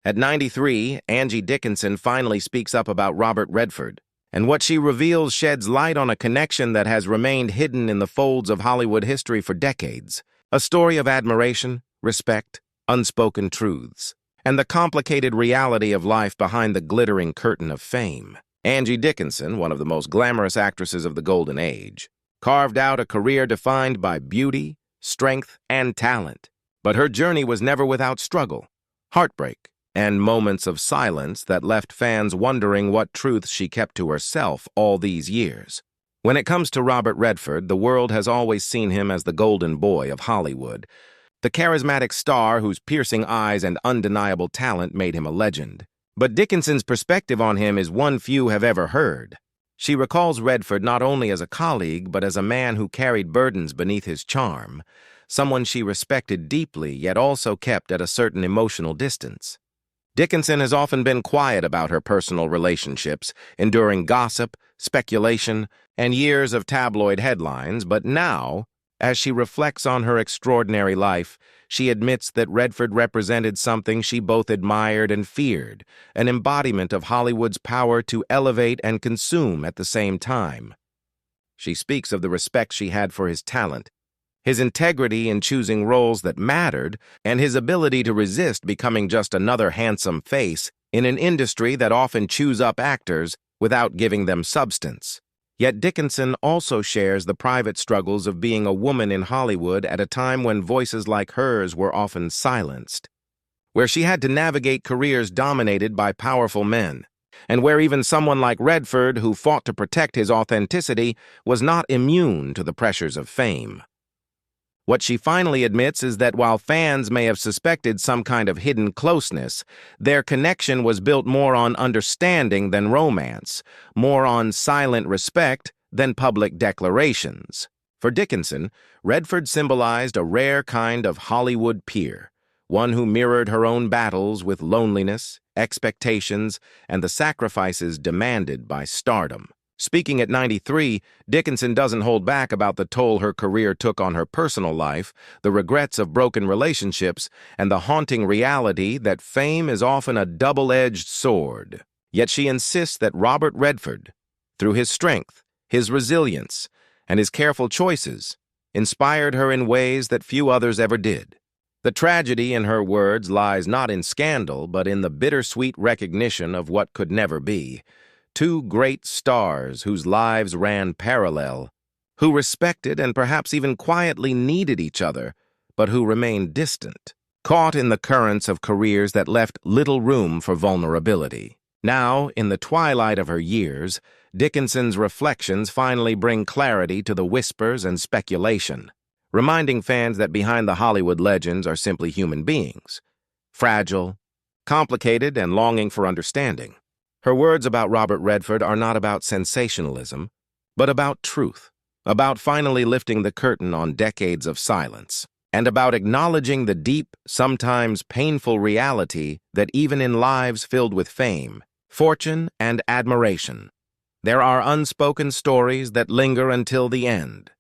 At 93, Angie Dickinson finally speaks up about Robert Redford, and what she reveals sheds light on a connection that has remained hidden in the folds of Hollywood history for decades. A story of admiration, respect, unspoken truths, and the complicated reality of life behind the glittering curtain of fame. Angie Dickinson, one of the most glamorous actresses of the Golden Age, carved out a career defined by beauty, strength, and talent. But her journey was never without struggle, heartbreak, and moments of silence that left fans wondering what truths she kept to herself all these years. When it comes to Robert Redford, the world has always seen him as the golden boy of Hollywood, the charismatic star whose piercing eyes and undeniable talent made him a legend. But Dickinson's perspective on him is one few have ever heard. She recalls Redford not only as a colleague, but as a man who carried burdens beneath his charm, someone she respected deeply yet also kept at a certain emotional distance. Dickinson has often been quiet about her personal relationships, enduring gossip, speculation, and years of tabloid headlines, but now, as she reflects on her extraordinary life, she admits that Redford represented something she both admired and feared, an embodiment of Hollywood's power to elevate and consume at the same time. She speaks of the respect she had for his talent, his integrity in choosing roles that mattered, and his ability to resist becoming just another handsome face in an industry that often chews up actors without giving them substance. Yet Dickinson also shares the private struggles of being a woman in Hollywood at a time when voices like hers were often silenced, where she had to navigate careers dominated by powerful men, and where even someone like Redford, who fought to protect his authenticity, was not immune to the pressures of fame. What she finally admits is that while fans may have suspected some kind of hidden closeness, their connection was built more on understanding than romance, more on silent respect than public declarations. For Dickinson, Redford symbolized a rare kind of Hollywood peer, one who mirrored her own battles with loneliness, expectations, and the sacrifices demanded by stardom. Speaking at 93, Dickinson doesn't hold back about the toll her career took on her personal life, the regrets of broken relationships, and the haunting reality that fame is often a double-edged sword. Yet she insists that Robert Redford, through his strength, his resilience, and his careful choices, inspired her in ways that few others ever did. The tragedy, in her words, lies not in scandal, but in the bittersweet recognition of what could never be. Two great stars whose lives ran parallel, who respected and perhaps even quietly needed each other, but who remained distant, caught in the currents of careers that left little room for vulnerability. Now, in the twilight of her years, Dickinson's reflections finally bring clarity to the whispers and speculation, reminding fans that behind the Hollywood legends are simply human beings, fragile, complicated, and longing for understanding. Her words about Robert Redford are not about sensationalism, but about truth, about finally lifting the curtain on decades of silence, and about acknowledging the deep, sometimes painful reality that even in lives filled with fame, fortune, and admiration, there are unspoken stories that linger until the end.